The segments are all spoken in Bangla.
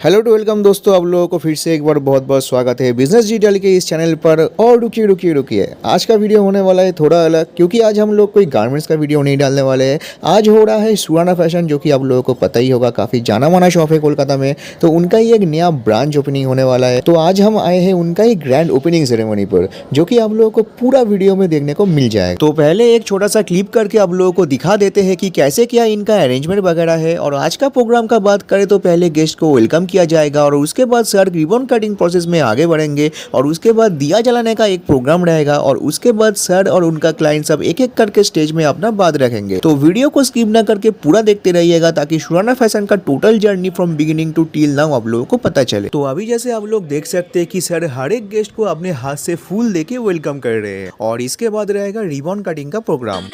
हेलो टू वेलकम दोस्तों, आप लोगों को फिर से एक बार बहुत बहुत स्वागत है बिजनेस डिजिटल के इस चैनल पर। और रुकिए आज का वीडियो होने वाला है थोड़ा अलग, क्योंकि आज हम लोग कोई गारमेंट्स का वीडियो नहीं डालने वाले हैं। आज हो रहा है सुराना फैशन, जो कि आप लोगों को पता ही होगा, काफ़ी जाना माना शॉप है कोलकाता में। तो उनका ही एक नया ब्रांच ओपनिंग होने वाला है। तो आज हम आए हैं उनका ही ग्रैंड ओपनिंग सेरेमनी पर, जो कि आप लोगों को पूरा वीडियो में देखने को मिल जाएगा। तो पहले एक छोटा सा क्लिप करके आप लोगों को दिखा देते हैं कि कैसे क्या इनका अरेंजमेंट वगैरह है। और आज का प्रोग्राम का बात करें तो पहले गेस्ट को वेलकम किया जाएगा, और उसके बाद सर रिबन कटिंग प्रोसेस में आगे बढ़ेंगे, और उसके बाद दिया जलाने का एक प्रोग्राम रहेगा, और उसके बाद सर और उनका क्लाइंट सब एक एक करके स्टेज में अपना बात रखेंगे। तो वीडियो को स्किप ना करके पूरा देखते रहिएगा, ताकि सुराना फैशन का total journey from beginning to till now आप लोगों को पता चले। तो अभी जैसे आप लोग देख सकते हैं कि सर हर एक गेस्ट को अपने हाथ से फूल देके वेलकम कर रहे हैं, और इसके बाद रहेगा रिबन कटिंग का प्रोग्राम।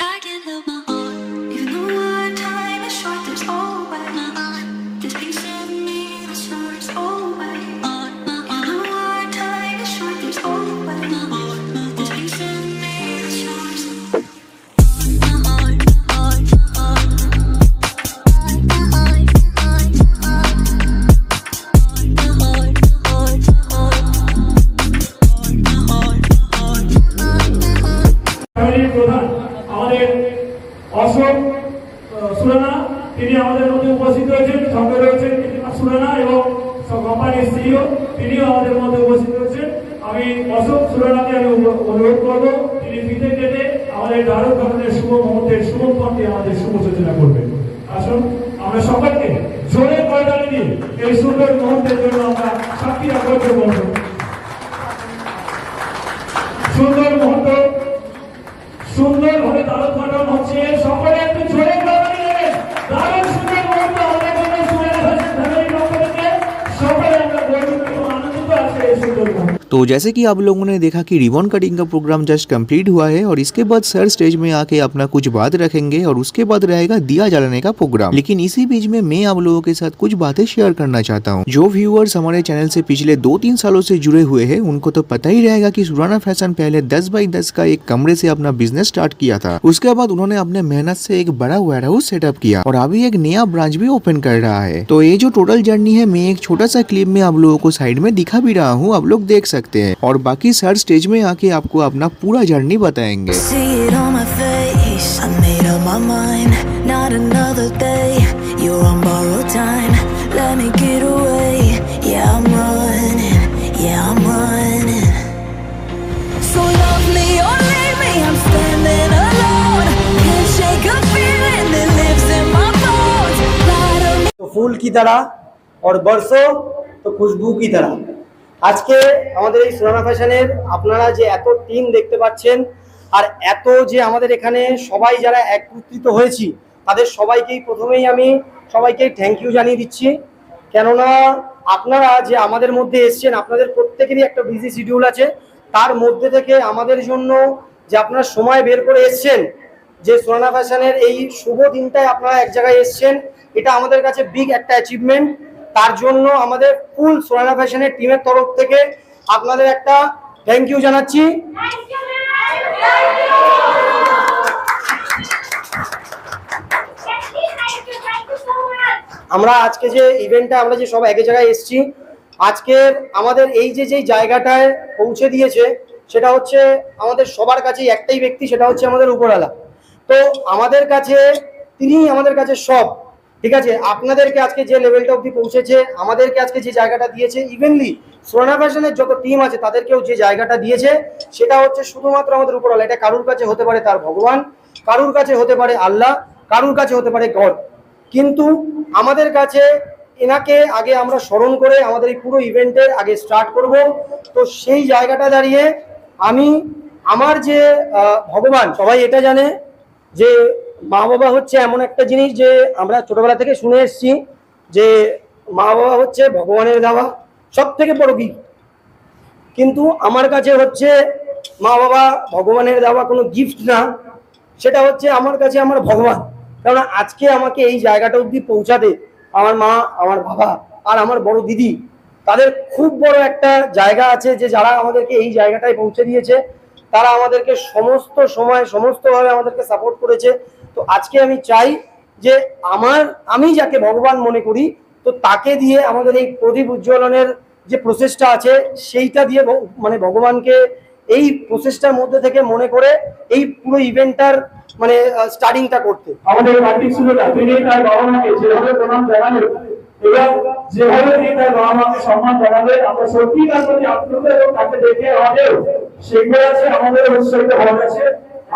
প্রধান আমাদের অশোক সুরানা তিনি আমাদের মধ্যে উপস্থিত হয়েছেন। সঙ্গে রয়েছেন সুরানা এবং কোম্পানির সিইও, তিনিও আমাদের মধ্যে উপস্থিত হয়েছেন। আমি অশোক সুরানাকে আমি অনুরোধ করবো তিনি ফিতে কেটে আমাদের দারুণ ধরনের শুভ মুহূর্তের শুভ পথে আমাদের শুভ সূচনা করবেন। আসুন আমরা সকলকে জোরে করতালি দিয়ে এই সুন্দর মুহূর্তের জন্য আমরা সাক্ষী রাখতে বলবো। সুন্দর মুহূর্ত সুন্দরভাবে দারুণ ঘটনা হচ্ছে, সকলে একটু জোরে করতালি দেবেন। দারুণ সুন্দর মুহূর্ত আমাদের জন্য সুরানা ফ্যাশন ফ্যামিলির পক্ষ থেকে সকলে আমরা গর্বিত এবং আনন্দিত আছি এই সুন্দর মুহূর্তে। तो जैसे कि आप लोगों ने देखा कि रिबन कटिंग का प्रोग्राम जस्ट कंप्लीट हुआ है, और इसके बाद सर स्टेज में आके अपना कुछ बात रखेंगे, और उसके बाद रहेगा दिया जलाने का प्रोग्राम। लेकिन इसी बीच में मैं आप लोगों के साथ कुछ बातें शेयर करना चाहता हूँ। जो व्यूअर्स हमारे चैनल से पिछले 2-3 सालों से जुड़े हुए हैं, उनको तो पता ही रहेगा कि सुराना फैशन पहले 10x10 का एक कमरे से अपना बिजनेस स्टार्ट किया था। उसके बाद उन्होंने अपने मेहनत से एक बड़ा वेयर हाउस सेटअप किया, और अभी एक नया ब्रांच भी ओपन कर रहा है। तो ये जो टोटल जर्नी है, मैं एक छोटा सा क्लिप में आप लोगों को साइड में दिखा भी रहा हूँ, आप लोग देख सकते हैं। और बाकी सर स्टेज में आके आपको अपना पूरा जर्नी बताएंगे। तो फूल की तरह और बरसों तो खुशबू की तरह। আজকে আমাদের এই সুরানা ফ্যাশনের আপনারা যে এত টিম দেখতে পাচ্ছেন, আর এত যে আমাদের এখানে সবাই যারা একত্রিত হয়েছি, তাদের সবাইকেই প্রথমেই আমি সবাইকে থ্যাংক ইউ জানিয়ে দিচ্ছি। কেননা আপনারা যে আমাদের মধ্যে এসছেন, আপনাদের প্রত্যেকেরই একটা বিজি শিডিউল আছে, তার মধ্যে থেকে আমাদের জন্য যে আপনারা সময় বের করে এসছেন, যে সুরানা ফ্যাশনের এই শুভ দিনটায় আপনারা এক জায়গায় এসছেন, এটা আমাদের কাছে বিগ একটা অ্যাচিভমেন্ট। তার জন্য আমাদের ফুল সুরানা ফ্যাশনের টিমের তরফ থেকে আপনাদের একটা থ্যাংক ইউ জানাচ্ছি। আমরা আজকে যে ইভেন্টটা আমরা যে সব এক জায়গায় এসেছি, আজকে আমাদের এই যে জায়গাটায় পৌঁছে দিয়েছে, সেটা হচ্ছে আমাদের সবার কাছেই একটাই ব্যক্তি, সেটা হচ্ছে আমাদের উপরওয়ালা। তো আমাদের কাছে তিনি আমাদের কাছে সব ঠিক আছে। আপনাদেরকে আজকে যে লেভেলটা অবধি পৌঁছেছে, আমাদেরকে আজকে যে জায়গাটা দিয়েছে, ইভেনলি সুরানা ফ্যাশনের যত টিম আছে তাদেরকেও যে জায়গাটা দিয়েছে, সেটা হচ্ছে শুধুমাত্র আমাদের উপরওয়ালা। এটা কারুর কাছে হতে পারে তার ভগবান, কারুর কাছে হতে পারে আল্লাহ, কারুর কাছে হতে পারে গড, কিন্তু আমাদের কাছে এনাকে আগে আমরা স্মরণ করে আমাদের এই পুরো ইভেন্টের আগে স্টার্ট করব। তো সেই জায়গাটা দাঁড়িয়ে আমি আমার যে ভগবান, সবাই এটা জানে যে মা বাবা হচ্ছে এমন একটা জিনিস যে আমরা ছোটবেলা থেকে শুনে এসেছি যে মা বাবা হচ্ছে ভগবানের দেওয়া সব থেকে বড় গিফট। কিন্তু আমার কাছে হচ্ছে মা বাবা ভগবানের দেওয়া কোনো গিফট না, সেটা হচ্ছে আমার কাছে আমার ভগবান। কারণ আজকে আমাকে এই জায়গাটা অবধি পৌঁছাতে আমার মা, আমার বাবা আর আমার বড় দিদি, তাদের খুব বড় একটা জায়গা আছে, যে যারা আমাদেরকে এই জায়গাটায় পৌঁছে দিয়েছে, তারা আমাদেরকে সমস্ত সময় সমস্তভাবে আমাদেরকে সাপোর্ট করেছে। তো আজকে আমি চাই যে আমি যাকে ভগবান মনে করি, তো তাকে দিয়ে আমাদের এই প্রদীপ উজ্জ্বলনের যে প্রসেসটা আছে সেইটা দিয়ে মানে ভগবানকে এই প্রসেসটার মধ্যে থেকে মনে করে এই পুরো ইভেন্টটার মানে স্টার্টিংটা করতে। আমাদের কার্তিক সুরেলা তিনি তার বাবা মাকে যেভাবে প্রণাম জানালেন এবং যেভাবে তিনি তার বাবা মাকে সম্মান জানালেন, আমরা সত্যি তার প্রতি আপ্লুত এবং তাকে দেখে আমাদের সেগুলো আছে, আমাদের উৎসাহিত হওয়া আছে।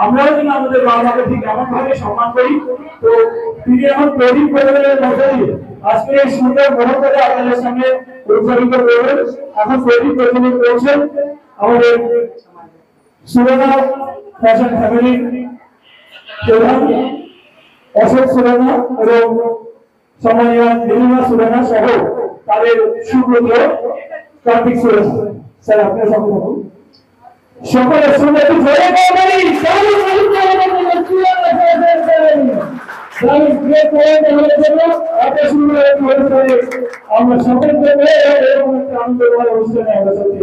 আমরাও যেন আমাদের বাবা মাকে ঠিক এমন ভাবে সম্মান করি। তো তিনি এখন প্রদীপ প্রজ্বলনের মধ্যে দিয়ে আজকে এই সুন্দর মুহূর্তটা আপনাদের সামনে উদ্ঘাটিত করবেন। এখন প্রদীপ প্রজ্বলন করছেন আমাদের সুরেলা ফ্যাশন ফ্যামিলির প্রধান অশোক সুরেলা এবং সম্মানীয় নীলিমা সুরেলা সহ তাদের সুব্রত কার্তিক সুরেলা। স্যার আপনার সম্মান সকলের সঙ্গে একটু জোরে করবেন। আমরা সকলকে আনন্দময় অনুষ্ঠানে আমরা সত্যি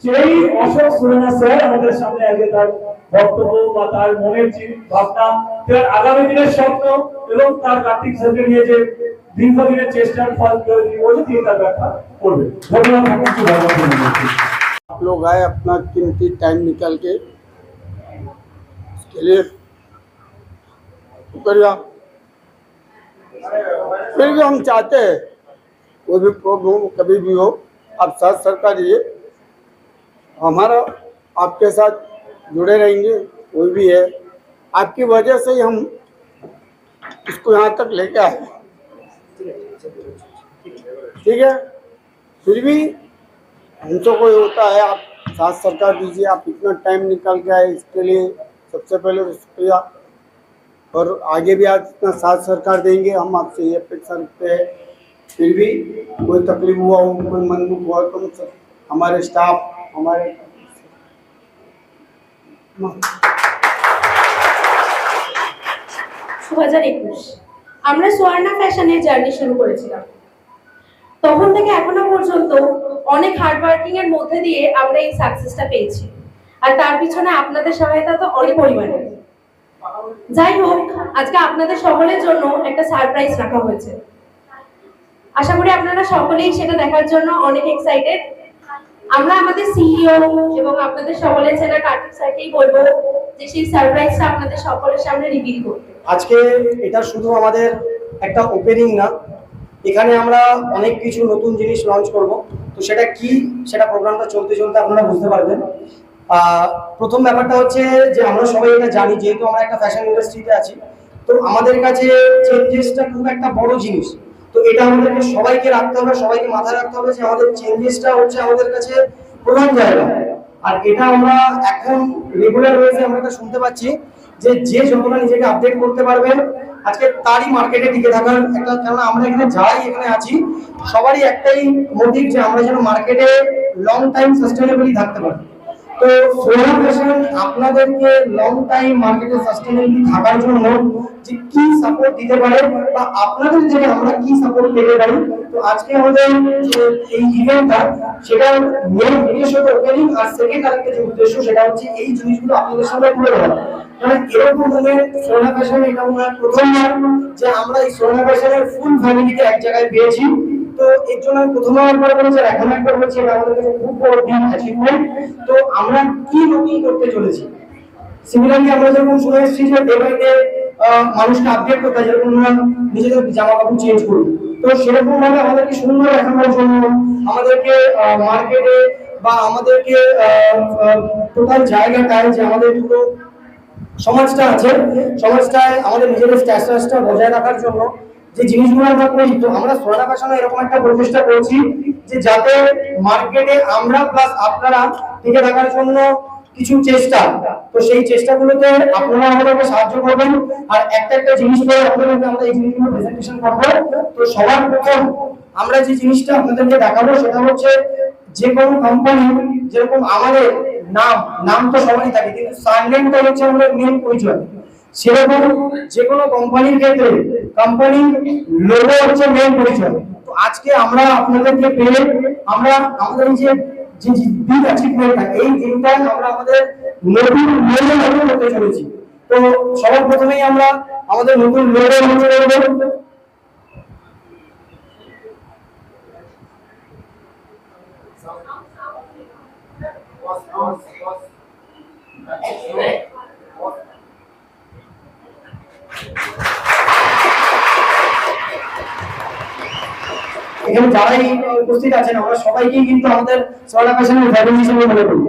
সেই অশোক সুরেনা স্যার আমাদের সামনে আগে তার বক্তব্য বা তার মনের ভাবনা, তার আগামী দিনের স্বপ্ন এবং তার কার্তিক স্যারকে নিয়ে যে দীর্ঘদিনের চেষ্টার ফল তিনি তার ব্যাখ্যা করবেন। ধন্যবাদ। आप लोग आए अपना कीमती टाइम निकाल के, इसके लिए शुक्रिया। फिर भी हम चाहते हैं कोई भी प्रॉब्लम कभी भी हो आप साथ सरकार ये हमारा आपके साथ जुड़े रहेंगे। कोई भी है आपकी वजह से ही हम इसको यहाँ तक लेके आए, ठीक है। फिर भी हमसे कोई होता है आप साथ सरकार दीजिए, आप इतना टाइम निकाल के आए इसके लिए सबसे पहले तो शुक्रिया। और आगे भी आज इतना साथ सरकार देंगे हम आपसे ये अपेक्षा रखते हैं। फिर भी कोई तकलीफ हुआ हो, कोई मन दुख हुआ तो हमारे स्टाफ हमारे 2021 আমরা সোয়ার্ণা ফ্যাশনের জার্নি শুরু করেছিলাম। তখন থেকে এখনো পর্যন্ত অনেক হার্ড ওয়ার্কিং এর মধ্যে দিয়ে আমরা এই সাকসেসটা পেয়েছি, আর তার পিছনে আপনাদের সহায়তা তো অনেক পরিমাণে। যাই হোক, আজকে আপনাদের সকলের জন্য একটা সারপ্রাইজ রাখা হয়েছে। আশা করি আপনারা সকলেই সেটা দেখার জন্য অনেক এক্সাইটেড। আমরা আমাদের সিইও এবং আপনাদের সকলের চেনা কার্তিক স্যারকেই বলবো যে সেই সারপ্রাইজটা আপনাদের সকলের সামনে রিভিল করতে। আজকে এটা শুধু আমাদের একটা ওপেনিং না, এখানে আমরা অনেক কিছু নতুন জিনিস লঞ্চ করব। তো সেটা কি, সেটা প্রোগ্রামটা চলতে চলতে আপনারা বুঝতে পারবেন। প্রথম ব্যাপারটা হচ্ছে যে আমরা সবাই এটা জানি, যেহেতু আমরা একটা ফ্যাশন ইন্ডাস্ট্রিতে আছি, তো আমাদের কাছে চেঞ্জেসটা খুব একটা বড় জিনিস। তো এটা আমাদেরকে সবাইকে রাখতে হবে, সবাইকে মাথায় রাখতে হবে যে আমাদের চেঞ্জেসটা হচ্ছে আমাদের কাছে প্রধান জায়গা। আর এটা আমরা এখন রেগুলার ওয়েজে আমরা এটা শুনতে পাচ্ছি যে যে যতটা নিজেকে আপডেট করতে পারবেন আজকে তারই মার্কেটে টিকে থাকার একটা, কারণ আমরা এখানে যাই এখানে আছি সবারই একটাই মোটিভ যে আমরা যেন মার্কেটে লং টাইম সাস্টেনেবলি থাকতে পারি। তো সোয়ার্ণা ফ্যাশন আপনাদেরকে লং টাইম মার্কেটে সাস্টেনেবলি থাকার জন্য যে কি সাপোর্ট দিতে পারে বা আপনাদের থেকে আমরা কি সাপোর্ট পেতে পারি। তো আজকে আমাদের যে এই ইভেন্টটা সেটা মেন উদ্দেশ্য তো ওপেনিং, আর সেকেন্ড আরেকটা যে উদ্দেশ্য সেটা হচ্ছে এই জিনিসগুলো আপনাদের সামনে তুলে ধরা। কারণ এরকম ভাবে সোয়ার্ণা ফ্যাশন এটা আমরা প্রথমবার যে আমরা এই সোয়ার্ণা ফ্যাশনের ফুল ফ্যামিলিকে এক জায়গায় পেয়েছি। তো এর জন্য আমি প্রথমবার বলেছি, এখন একবার বলছি, এটা আমাদের কাছে খুব বড় দিন অ্যাচিভমেন্ট। তো আমরা কি নতুন করতে চলেছি, সিমিলারলি আমরা যেরকম শুনে এসেছি যে ডে বাই ডে মানুষকে আপডেট করতে হয়, যেরকম আমরা নিজেদের জামা কাপড় চেঞ্জ করি, তো সেরকম ভাবে আমাদেরকে সুন্দর দেখানোর জন্য আমাদেরকে মার্কেটে বা আমাদেরকে টোটাল জায়গাটায় যে আমাদের পুরো সমাজটা আছে, সমাজটায় আমাদের নিজেদের স্ট্যাটাসটা বজায় রাখার জন্য যে জিনিসগুলো আমরা করি। তো আমরা সোয়ার্ণা ফ্যাশনে এরকম একটা প্রচেষ্টা করেছি যে যাতে মার্কেটে আমরা প্লাস আপনারা টিকে থাকার জন্য কিছু চেষ্টা, তো সেই চেষ্টাগুলোতে আপনারা আমাদেরকে সাহায্য করবেন। আর একটা একটা জিনিস করে আপনাদেরকে আমরা এই জিনিসগুলো প্রেজেন্টেশন করব। তো সবার প্রথম আমরা যে জিনিসটা আপনাদেরকে দেখাবো সেটা হচ্ছে যে কোনো কোম্পানি যেরকম আমাদের নাম তো সবারই থাকে, কিন্তু সারনেমটা হচ্ছে আমাদের মেন পরিচয়। সেরকম যে কোনো কোম্পানির ক্ষেত্রে কোম্পানির লোগো হচ্ছে মেন পরিচয়। তো আজকে আমরা আপনাদেরকে পেয়ে আমরা আমাদের যে বিগ অ্যাচিভমেন্ট, এই দিনটা আমরা আমাদের নতুন লোগো করতে চলেছি। তো সবার প্রথমেই আমরা আমাদের নতুন লোগো লঞ্চ করব। এখানে যারাই উপস্থিত আছেন আমরা সবাইকেই কিন্তু আমাদের সোয়ানা ফ্যাশনের ফ্যামিলি হিসেবে মনে করি।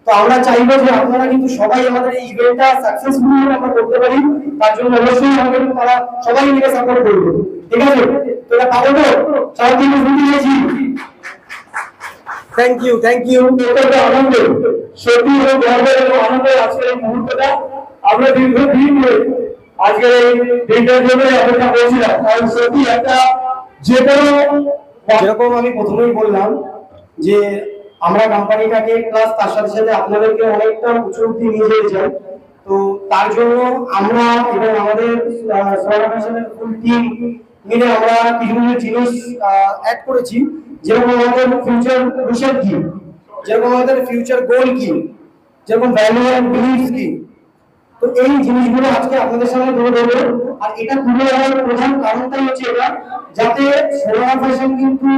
তো আমরা চাইবো যে আপনারা কিন্তু সবাই আমাদের এই ইভেন্টটা সাকসেসফুলি আমরা করতে পারি, তার জন্য অবশ্যই আমাদের তারা সবাই মিলে সাপোর্ট করবে। ঠিক আছে, তো এটা পাবো তো সবাই কিন্তু শুনতে দিয়েছি। Thank you, thank you. এটা একটা আনন্দ, সত্যি এবং গর্বের এবং আনন্দের আজকের এই মুহূর্তটা আমরা দীর্ঘদিন ধরে আজকের এই দিনটার জন্য অপেক্ষা করছিলাম। কারণ সত্যি একটা যে কোনো যেরকম আমি প্রথমেই বললাম যে আমরা কোম্পানিটাকে প্লাস তার সাথে সাথে আপনাদেরকে অনেকটা উঁচু অব্দি নিয়ে যেতে চাই। তো তার জন্য আমরা এবং আমাদের সোয়ানা ফ্যাশনের ফুল টিম মিলে আমরা কিছু কিছু জিনিস অ্যাড করেছি। যেরকম আমাদের ফিউচার ভিশন কি, যেরকম আমাদের ফিউচার গোল কি, যেরকম ভ্যালু এন্ড বিলিভস কি। তো এই জিনিসগুলো আজকে আপনাদের সামনে তুলে ধরবো। আর এটা তুলে ধরার প্রধান কারণটাই হচ্ছে এটা, যাতে সোয়ানা ফ্যাশন কিন্তু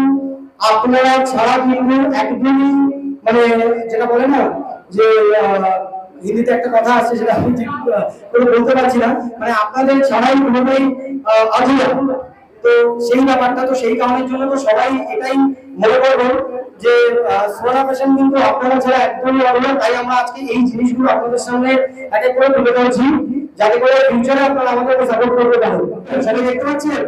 আপনারা ছাড়া কিন্তু একদমই মানে যেটা বলে না যে হিন্দিতে একটা কথা আছে সেটা আমি ঠিক করে বলতে পারছি না, মানে আপনাদের ছাড়াই কোনোটাই অধীরা। তো সেই ব্যাপারটা, তো সেই কারণের জন্য তো সবাই এটাই মনে করবো যে সোয়ানা ফ্যাশন কিন্তু আপনারা ছাড়া একদমই অধীরা। তাই আমরা আজকে এই জিনিসগুলো আপনাদের সামনে এক এক করে তুলে ধরছি, যাতে করে ফিউচারে আপনারা আমাদেরকে সাপোর্ট করতে পারেন। সবাই দেখতে পাচ্ছেন,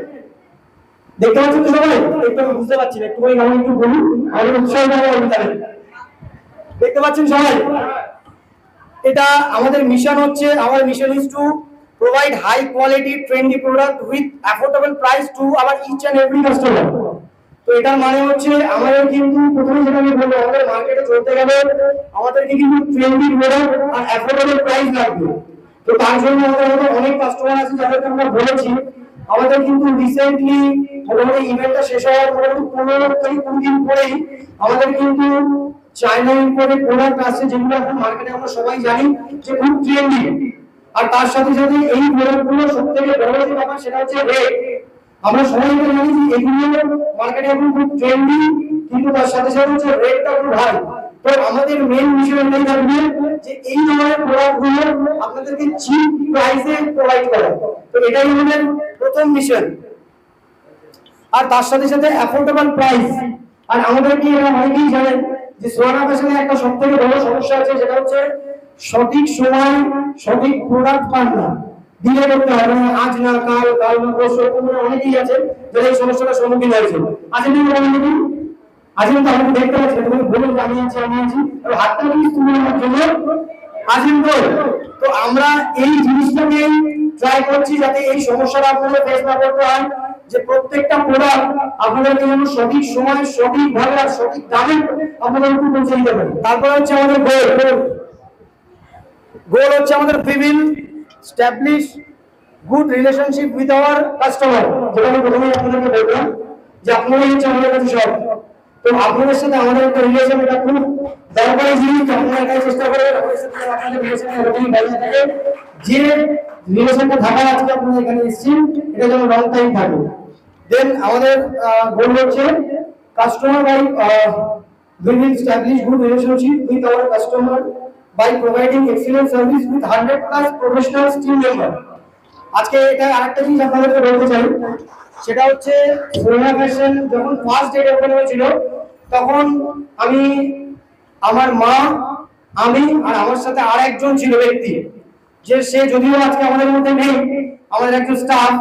দেখতে পাচ্ছেন তো সবাই? একটু আমি বুঝতে পারছি না, একটু করে আমি একটু বলুন, আমাদের উৎসাহ দেখতে পাচ্ছেন সবাই? এটা আমাদের মিশন হচ্ছে, আমার mission is to provide high quality trendy product with affordable price to our each and every customer. তো এটার মানে হচ্ছে আমাদের কিন্তু প্রথমে যেটা আমি বলবো, আমাদের মার্কেটে চলতে গেলে আমাদেরকে কিন্তু ট্রেন্ডি প্রোডাক্ট আর অ্যাফোর্ডেবল প্রাইস লাগবে। তো তার জন্য আমাদের অনেক কাস্টমার আছে যাদেরকে আমরা বলেছি। আমাদের কিন্তু রিসেন্টলি মোটামুটি ইভেন্টটা শেষ হওয়ার মোটামুটি 15 থেকে 20 দিন পরেই আমাদের কিন্তু চায়না ইম্পোর্টেড প্রোডাক্ট আসছে, যেগুলো এখন মার্কেটে আমরা সবাই জানি যে খুব ট্রেন্ডি। আর তার সাথে সাথে এই প্রোডাক্টগুলো সবথেকে বড় যে ব্যাপার সেটা হচ্ছে রেট। আমরা সবাই জানি যে এগুলো মার্কেটে এখন খুব ট্রেন্ডি, কিন্তু তার সাথে সাথে হচ্ছে রেটটা খুব হাই। তো আমাদের মেইন মিশন এটাই থাকবে যে এই ধরনের প্রোডাক্টগুলো আপনাদেরকে চিপ প্রাইসে প্রোভাইড করা। তো এটাই আমাদের প্রথম মিশন। আর তার সাথে সাথে অ্যাফোর্ডেবল প্রাইস। আর আমাদের কি অনেকেই জানেন যে সোয়ানা ফ্যাশনের একটা সবথেকে বড় সমস্যা আছে, যেটা হচ্ছে সঠিক সময় সঠিক প্রোডাক্ট পান না, ডিলে করতে হয়, মানে আজ না কাল, কাল না পরশু, অনেকেই আছে যারা এই সমস্যাটার সম্মুখীন হয়েছে। আজকে আজকে তো আমাকে দেখতে পাচ্ছেন, তুমি বলুন আমি আছি হাতটা কি তুমি আমার জন্য আসেন তো। তো আমরা এই জিনিসটাকে ট্রাই করছি যাতে এই সমস্যাটা আপনাদের ফেস না করতে হয়, যে প্রত্যেকটা প্রোডাক্ট আপনাদেরকে যেন সঠিক সময় সঠিক ভাবে আর সঠিক দামে আপনাদের উপর পৌঁছে দিতে পারে। তারপর হচ্ছে আমাদের গোল হচ্ছে আমাদের we will establish good relationship with our customer। যেটা আমি প্রথমেই আপনাদেরকে বললাম যে আপনারা হচ্ছে আমাদের কাছে সব। তো আপনাদের সাথে আমাদের একটা রিলেশন, এটা খুব দরকারি জিনিস। আপনারা এটাই চেষ্টা করবেন আমাদের সাথে আপনাদের রিলেশন এরকমই বজায় থাকে, যে রিলেশনটা থাকা আজকে আপনারা এখানে এসেছেন এটা যেন লং টাইম থাকে। দেন আমাদের গোল হচ্ছে customer we will establish good relationship with our customer by providing excellent service with 100+ professional team member। আজকে এটা আরেকটা জিনিস আপনাদেরকে বলতে চাই, সেটা হচ্ছে সোয়ানা ফ্যাশন যখন ফার্স্ট ডেট ওপেন হয়েছিল তখন আমি, আমার মা, আমি আর আমার সাথে আর একজন ছিল ব্যক্তি, যে সে যদিও আজকে আমাদের মধ্যে নেই, আমাদের একজন স্টাফ।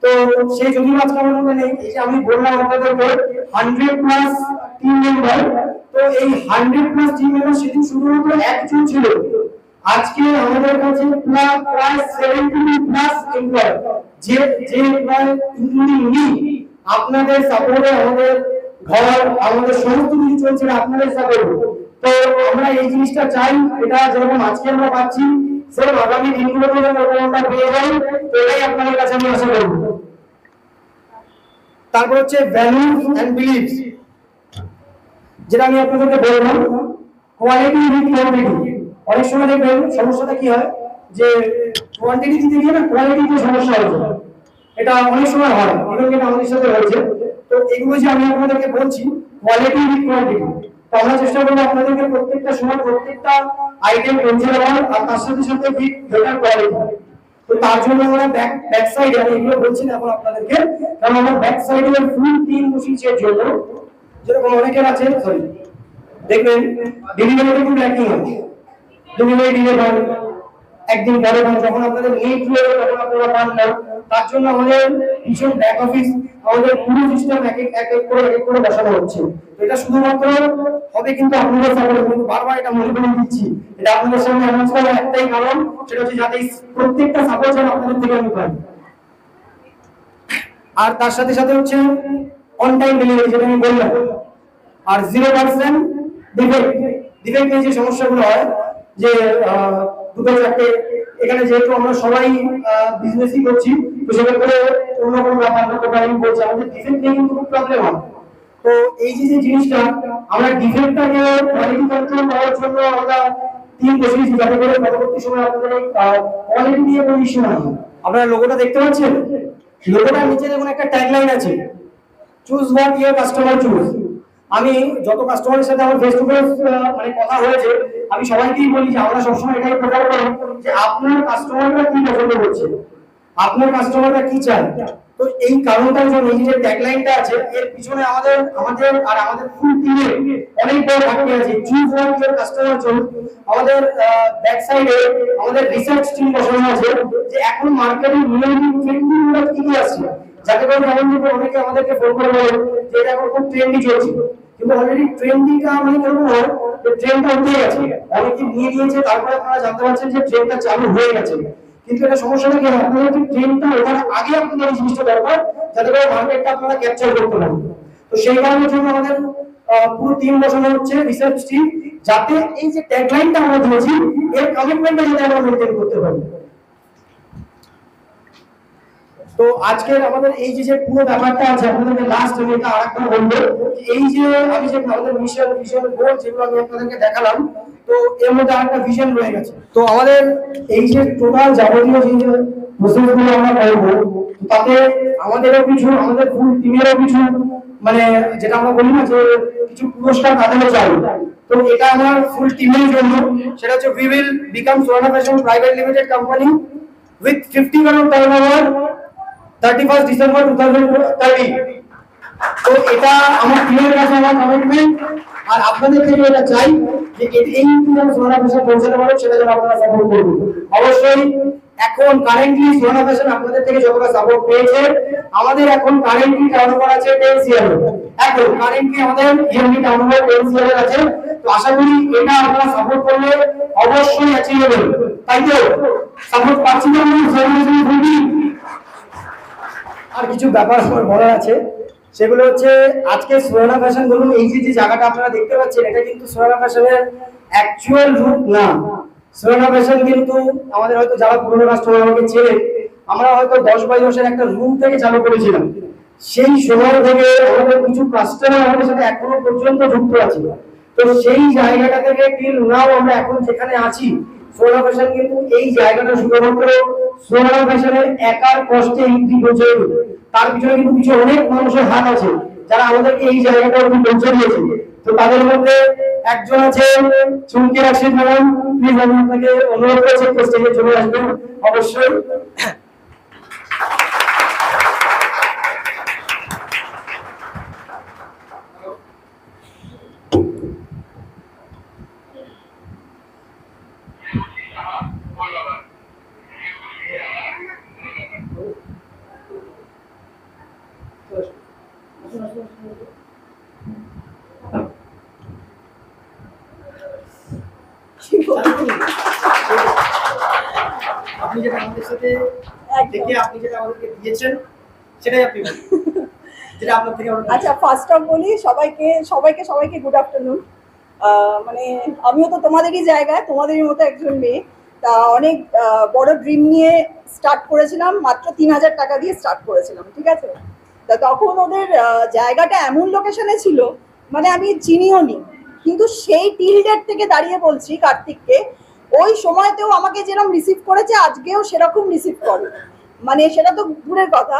তো সে যদিও আজকে আমাদের মধ্যে নেই, এই যে আমি বললাম আপনাদেরকে 100+ টিম মেম্বার। তো এই 100+ টিম মেম্বার সেদিন শুধুমাত্র একজন ছিল। আজকে আমাদের কাছে প্রায় 70+ এমপ্লয়, যে প্রায় ইনক্লুডিং মি। আপনাদের সাপোর্টে আমাদের ঘর, আমাদের সমস্ত কিছু চলছে আপনাদের সাপোর্ট। তো আমরা এই জিনিসটা চাই, এটা যেরকম আজকে আমরা পাচ্ছি সেরকম আগামী দিনগুলোতে যেন আমরা পেয়ে যাই। তো এটাই আপনাদের কাছে আমি আশা করব। তারপর হচ্ছে ভ্যালুস এন্ড বিলিভস, যেটা আমি আপনাদেরকে বললাম কোয়ালিটি উইথ কোয়ান্টিটি। অনেক সময় দেখবেন সমস্যাটা কি হয়, যে কোয়ান্টিটি দিতে গিয়ে না কোয়ালিটিতে সমস্যা হচ্ছে, এটা অনেক সময় হয়, এটা আমাদের সাথে হয়েছে। তো এগুলো যে আমি আপনাদেরকে বলছি কোয়ালিটি উইথ কোয়ান্টিটি, তো আমরা চেষ্টা করবো আপনাদেরকে প্রত্যেকটা সময় প্রত্যেকটা আইটেম পৌঁছে দেওয়ার, আর তার সাথে সাথে বেটার কোয়ালিটি। তো তার জন্য আমরা ব্যাক সাইডে, আমি এগুলো বলছি না এখন আপনাদেরকে, কারণ আমরা ব্যাক সাইডে ফুল টিম বসিয়েছি এর জন্য। যেরকম অনেকের আছে, সরি দেখবেন ডেলিভারি কিন্তু ল্যাকিং হয়, ডেলিভারি ডিলে হয়, একদিন পরে যখন আপনাদের নেট রয়েছে তখন আপনারা পান না। তার জন্য আমাদের ভীষণ ব্যাক অফিস, আমাদের পুরো সিস্টেম এক এক করে বসানো হচ্ছে। এটা শুধুমাত্র হবে কিন্তু আপনাদের সাপোর্ট, কিন্তু বারবার এটা মনে করে দিচ্ছি, এটা আপনাদের সামনে অ্যানাউন্স করার একটাই কারণ, সেটা হচ্ছে যাতে প্রত্যেকটা সাপোর্ট যেন আপনাদের থেকে আমি পাই। আর তার সাথে সাথে হচ্ছে অন টাইম ডেলিভারি, যেটা আমি বললাম, আর 0% ডিফেক্ট যে সমস্যাগুলো হয়, যে দুটো চারটে, এখানে যেহেতু আমরা সবাই বিজনেসই করছি, তো সেক্ষেত্রে অন্য কোনো ব্যাপার হতে পারে, আমি বলছি আমাদের ডিফেক্ট নিয়ে কিন্তু খুব প্রবলেম হয়। তো এই যে জিনিসটা, আমরা ডিফেক্টটাকে কোয়ালিটি কন্ট্রোল করার জন্য আমরা টিম বসিয়েছি, যাতে করে পরবর্তী সময় আপনাদের কোয়ালিটি নিয়ে কোনো ইস্যু না হয়। আপনারা লোগোটা দেখতে পাচ্ছেন, লোগোটার নিচে দেখুন একটা ট্যাগলাইন আছে, choose what your customer choose. আমি যত কাস্টমারের সাথে আমার ফেস টু ফেস মানে কথা হয়েছে, আমি সবাইকেই বলি যে আমরা সবসময় এটাই প্রেফার করি যে আপনার কাস্টমাররা কি পছন্দ করছে, আপনার কাস্টমাররা কি চায়। তো এই কারণটার জন্য এই যে ট্যাগলাইনটা আছে, এর পিছনে আমাদের আর আমাদের ফুল টিমে অনেক বড় ভাবনা আছে, choose what your customer choose. আমাদের ব্যাক সাইডে আমাদের রিসার্চ টিম বসানো আছে, যে এখন মার্কেটে নিয়মিত ট্রেন্ডিং গুলো কি কি আছে, যাতে করে যেমন অনেকে আমাদেরকে ফোন করে বলে যে এটা এখন খুব ট্রেন্ডি চলছে, কিন্তু অলরেডি ট্রেন্ডিংটা মানে কেমন হয়, যে ট্রেন্ডটা উঠে গেছে, অনেকে নিয়ে নিয়েছে, তারপরে আপনারা জানতে পারছেন যে ট্রেন্ডটা চালু হয়ে গেছে। কিন্তু এটা সমস্যাটা কি, আপনাদের যে ট্রেন্ডটা ওঠার আগে আপনাদের এই জিনিসটা দরকার, যাতে করে মার্কেটটা আপনারা ক্যাপচার করতে পারেন। তো সেই কারণের জন্য আমাদের পুরো টিম বসানো হচ্ছে, রিসার্চ টিম, যাতে এই যে ট্যাগলাইনটা আমরা দিয়েছি এর কমিটমেন্টটা যাতে আমরা মেইনটেইন করতে পারি। তো আজকের আমাদের এই যে পুরো ব্যাপারটা আছে, আপনাদেরকে লাস্ট আমি এটা আরেকবার বলবো, এই যে আমি যে আমাদের মিশন গোল যেগুলো আমি আপনাদেরকে দেখালাম, তো এর মধ্যে আরেকটা ভিশন রয়ে গেছে। তো আমাদের এই যে টোটাল যাবতীয় যে প্রসেসগুলো আমরা করবো, তাতে আমাদেরও কিছু, আমাদের ফুল টিমেরও কিছু, মানে যেটা আমরা বলি না যে কিছু পুরস্কার তাদেরও চাই। তো এটা আমার ফুল টিমের জন্য, সেটা হচ্ছে we will become Swana fashion private limited company with 50 crore turnover 31 December 2030। তো এটা আমার টিমের কাছে আমার কমিটমেন্ট, আর আপনাদের থেকে এটা চাই যে এই যেন সোনা ফ্যাশন পৌঁছাতে পারে, সেটা যেন আপনারা সাপোর্ট করবেন। অবশ্যই এখন কারেন্টলি সোনা ফ্যাশন আপনাদের থেকে যতটা সাপোর্ট পেয়েছে, আমাদের এখন কারেন্টলি টার্নওভার আছে 10 CR, এখন কারেন্টলি আমাদের ইয়ারলি টার্নওভার 10 CR আছে। তো আশা করি এটা আপনারা সাপোর্ট করলে অবশ্যই অ্যাচিভেবল, তাই তো? সাপোর্ট পাচ্ছি না আমি সর্বশেষ বলি। আর কিছু ব্যাপার আমার বলার আছে, সেগুলো হচ্ছে আজকে সোনা ফ্যাশন ধরুন, এই যে জায়গাটা আপনারা দেখতে পাচ্ছেন, এটা কিন্তু সোনা ফ্যাশনের অ্যাকচুয়াল রূপ না। সোনা ফ্যাশন কিন্তু আমাদের হয়তো যারা পুরনো কাস্টমার আমাকে চেনে, আমরা হয়তো 10/10 একটা রুম থেকে চালু করেছিলাম। সেই সময় থেকে আমাদের কিছু কাস্টমার আমাদের সাথে এখনো পর্যন্ত যুক্ত আছে। তো সেই জায়গাটা থেকে টিল নাও আমরা এখন যেখানে আছি, সোনা ফ্যাশন কিন্তু এই জায়গাটা শুধুমাত্র সোনা ফ্যাশনের একার কষ্টে এন্ট্রি করছে, তার পিছনে কিন্তু কিছু অনেক মানুষের হাত আছে যারা আমাদেরকে এই জায়গাটা অবধি পৌঁছে দিয়েছে। তো তাদের মধ্যে একজন আছে চুমকি রাশিদ ম্যাডাম, প্লিজ আমি আপনাকে অনুরোধ করছি স্টেজে চলে আসবেন অবশ্যই। আপনি যেটা আমাদের সাথে দেখে আপনি যেটা আমাদেরকে দিয়েছেন সেটাই আপনি যেটা আপনার থেকে। আচ্ছা, ফার্স্ট অফ বলি সবাইকে গুড আফটারনুন। মানে আমিও তো তোমাদেরই জায়গায়, তোমাদেরই মতো একজন মেয়ে, তা অনেক বড় ড্রিম নিয়ে স্টার্ট করেছিলাম, মাত্র 3000 টাকা দিয়ে স্টার্ট করেছিলাম, ঠিক আছে? তা তখন ওদের জায়গাটা এমন লোকেশনে ছিল, মানে আমি চিনিও নি, কিন্তু সেই টিল ডেট থেকে দাঁড়িয়ে বলছি কার্তিককে, ওই সময়তেও আমাকে যেরকম রিসিভ করেছে আজকেও সেরকম রিসিভ করে। মানে সেটা তো দূরের কথা,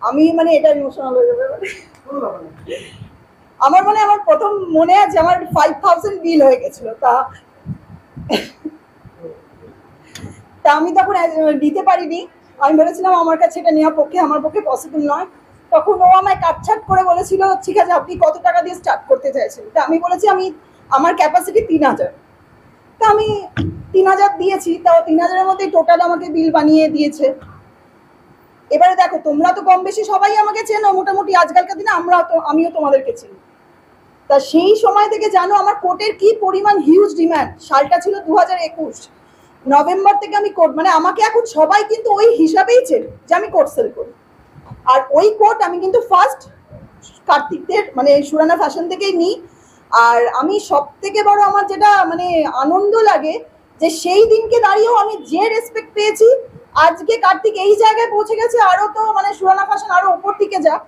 আমি মানে এটা ইমোশনাল হয়ে যাবে। আমার প্রথম মনে আছে আমার 5000 বিল হয়ে গেছিল, তা আমি তখন দিতে পারিনি। আমি বলেছিলাম আমার কাছে এটা নেওয়া আমার পক্ষে পসিবল নয়। তখন ও আমায় কাটছাট করে বলেছিল ঠিক আছে আপনি কত টাকা দিয়ে স্টার্ট করতে চাইছেন। তা আমি বলেছি আমার ক্যাপাসিটি 3000। তা আমি 3000 দিয়েছি, তাও 3000-এর মধ্যে টোটাল আমাকে বিল বানিয়ে দিয়েছে। এবারে দেখো তোমরা তো কম বেশি সবাই আমাকে চেনো মোটামুটি, আজকালকার দিনে আমিও তোমাদেরকে চিনি। তা সেই সময় থেকে জানো আমার কোটের কি পরিমাণ হিউজ ডিমান্ড। সালটা ছিল 2021 নভেম্বর থেকে আমি কোট, মানে আমাকে এখন সবাই কিন্তু ওই হিসাবেই চেনে যে আমি কোট সেল করি। আর ওই কোট আমি কিন্তু ফার্স্ট কার্তিকদের মানে সুরানা ফ্যাশন থেকেই নিই। আর আমি সব থেকে বড় আমার যেটা মানে আনন্দ লাগে যে সেই দিনকে দাঁড়িয়েও আমি যে রেসপেক্ট পেয়েছি, আজকে কার্তিক এই জায়গায় পৌঁছে গেছে, আরো তো মানে সুরানা ফ্যাশন আরো উপর দিকে যাক,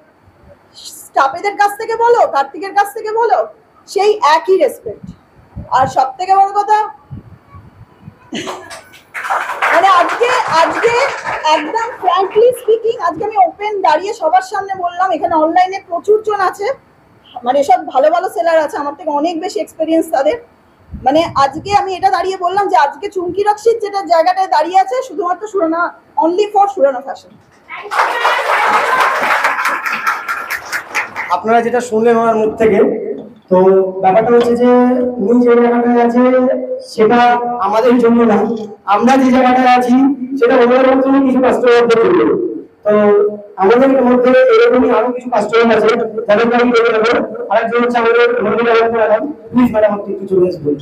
স্টাফেদের কাছ থেকে বলো কার্তিকের কাছ থেকে বলো সেই একই রেসপেক্ট। আর সব থেকে বড় কথা মানে আজকে একদম ফ্র্যাঙ্কলি স্পিকিং আজকে আমি ওপেন দাঁড়িয়ে সবার সামনে বললাম, এখানে অনলাইনে প্রচুর জন আছে, মানে সব ভালো ভালো সেলার আছে, আমার থেকে অনেক বেশি এক্সপিরিয়েন্স তাদের। মানে আজকে আমি এটা দাঁড়িয়ে বললাম যে আজকে চুমকি রক্ষিত যেটা জায়গাটায় দাঁড়িয়ে আছে শুধুমাত্র Surana, only for Surana fashion. আপনারা যেটা শুনলেন ওনার মুখ থেকে, তো ব্যাপারটা হচ্ছে যে উনি যে জায়গাটায় আছে সেটা আমাদের জন্য না, আমরা যে জায়গাটায় আছি সেটা ওনাদের জন্য কিছু কাস্টমারদের জন্য। তো আমাদের মধ্যে এরকমই আরো কিছু কাস্টমার আছে যাদেরকে আমি বলে দেবো। আরেকজন হচ্ছে আমাদের মহিলা ম্যাডাম, প্লিজ ম্যাডাম আপনি একটু চলে আসবেন।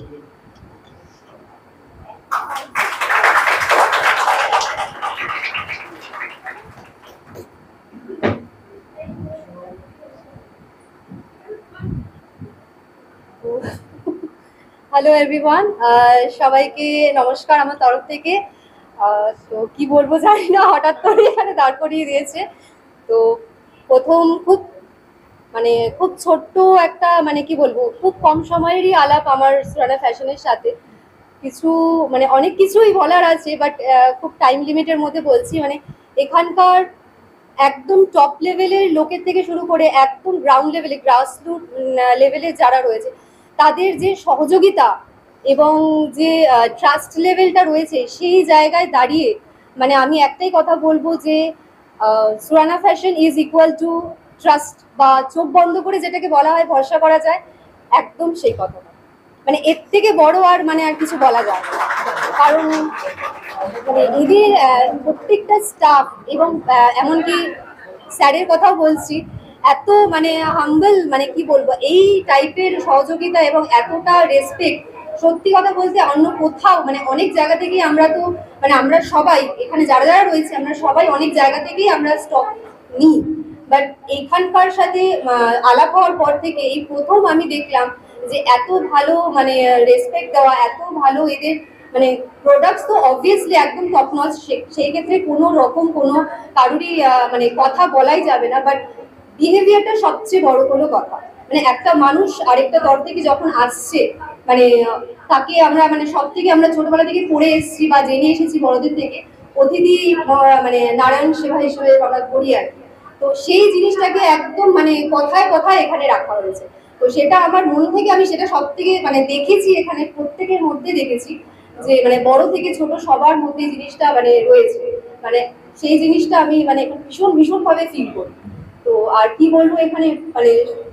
হ্যালো এভরিওয়ান, সবাইকে নমস্কার আমার তরফ থেকে। তো কি বলবো জানি না, হঠাৎ করে এখানে দাঁড় করিয়ে দিয়েছে। তো প্রথম খুব ছোট্ট একটা মানে কি বলবো খুব কম সময়েরই আলাপ আমার সুরানা ফ্যাশনের সাথে। কিছু মানে অনেক কিছুই বলার আছে, বাট খুব টাইম লিমিটের মধ্যে বলছি। মানে এখানকার একদম টপ লেভেলের লোকের থেকে শুরু করে একদম গ্রাউন্ড লেভেলে গ্রাসরুট লেভেলে যারা রয়েছে তাদের যে সহযোগিতা এবং যে ট্রাস্ট লেভেলটা রয়েছে, সেই জায়গায় দাঁড়িয়ে মানে আমি একটাই কথা বলবো যে Surana fashion is equal to trust, বা চোখ বন্ধ করে যেটাকে বলা হয় ভরসা করা যায়, একদম সেই কথা। মানে এর থেকে বড় আর কিছু বলা যায় না। কারণ মানে এদের প্রত্যেকটা স্টাফ এবং এমনকি স্যারের কথাও বলছি, এত মানে হাম্বল, মানে কি বলবো এই টাইপের সহযোগিতা এবং এতটা রেসপেক্ট সত্যি কথা বলতে অন্য কোথাও মানে অনেক জায়গা থেকেই আমরা তো মানে আমরা সবাই এখানে যারা যারা রয়েছে আমরা সবাই অনেক জায়গা থেকেই আমরা স্টক নিই, বাট এখানকার সাথে আলাপ হওয়ার পর থেকে এই প্রথম আমি দেখলাম যে এত ভালো মানে রেসপেক্ট দেওয়া, এত ভালো এদের মানে প্রোডাক্টস তো অবভিয়াসলি একদম টপ নচ, সেই ক্ষেত্রে কোনো রকম কোনো কারুরই মানে কথা বলাই যাবে না, বাট বিহেভিয়ারটা সবচেয়ে বড় কোনো কথা। মানে একটা মানুষ আরেকটা দর থেকে যখন আসছে মানে তাকে আমরা মানে সব থেকে আমরা ছোটবেলা থেকে পড়ে এসেছি বা জেনে এসেছি বড়দের থেকে, অতিথি মানে নারায়ণ সেবা হিসেবে আমরা করি আর কি। তো সেই জিনিসটাকে একদম মানে কথায় কথায় এখানে রাখা হয়েছে। তো সেটা আমার মন থেকে আমি সেটা সব থেকে মানে দেখেছি, এখানে প্রত্যেকের মধ্যে দেখেছি যে মানে বড় থেকে ছোট সবার মধ্যে জিনিসটা মানে রয়েছে। মানে সেই জিনিসটা আমি মানে ভীষণ ভীষণভাবে ফিল করি। তো আর কি বলবো, এখানে মানে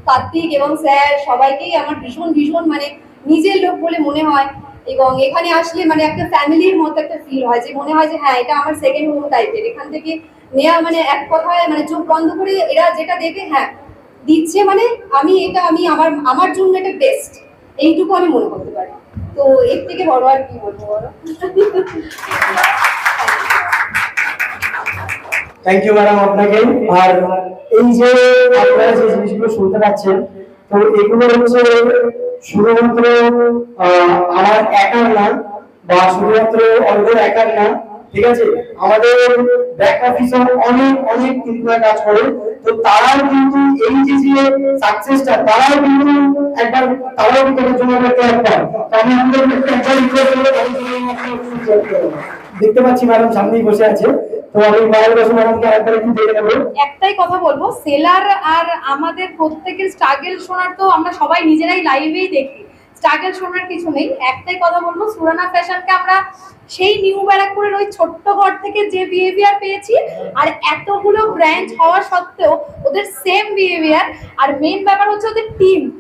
কার্তিক এবং স্যার সবাইকেই আমার ভীষণ ভীষণ মানে নিজের লোক বলে মনে হয়, এবং এখানে আসলে মানে একটা ফ্যামিলির মতো একটা ফিল হয়, যে মনে হয় যে হ্যাঁ এটা আমার সেকেন্ড হোম টাইপের। এখান থেকে নেওয়া মানে এক কথায় মানে চোখ বন্ধ করে এরা যেটা দেবে হ্যাঁ দিচ্ছে, মানে আমি এটা আমি আমার জন্য এটা বেস্ট, এইটুকু আমি মনে করতে পারি। তো এর থেকে বড় আর কি বলবো বলো। থ্যাংক ইউ ম্যাডাম আপনাকে। আর এই যে আপনারা যে জিনিসগুলো শুনতে পাচ্ছেন, তো এগুলো হচ্ছে শুধুমাত্র আমার একার না বা শুধুমাত্র অন্যের একার না, ঠিক আছে, আমাদের ব্যাক অফিসে অনেক অনেক এমপ্লয় কাজ করে। তো তারাও কিন্তু এই যে সাকসেসটা তারাও কিন্তু একবার তারাও কিন্তু জন্য করতে পারতাম। তো আমি আপনাদের একবার রিকোয়েস্ট করব, দেখতে পাচ্ছি ম্যাডাম সামনেই বসে আছে। তো আমি মায়ের কাছে ম্যাডামকে একবার একটু দেখে নেবো। একটাই কথা বলবো, সেলার আর আমাদের প্রত্যেকের স্ট্রাগল শোনার তো আমরা সবাই নিজেরাই লাইভেই দেখি, স্ট্রাগল শোনার কিছু নেই। একটাই কথা বলবো, সুরানা ফ্যাশনকে আমরা সেই নিউ ব্যারাকপুরের ওই ছোট্ট ঘর থেকে যে বিহেভিয়ার পেয়েছি, আর এতগুলো ব্রাঞ্চ হওয়া সত্ত্বেও ওদের সেম বিহেভিয়ার। আর মেন ব্যাপার হচ্ছে ওদের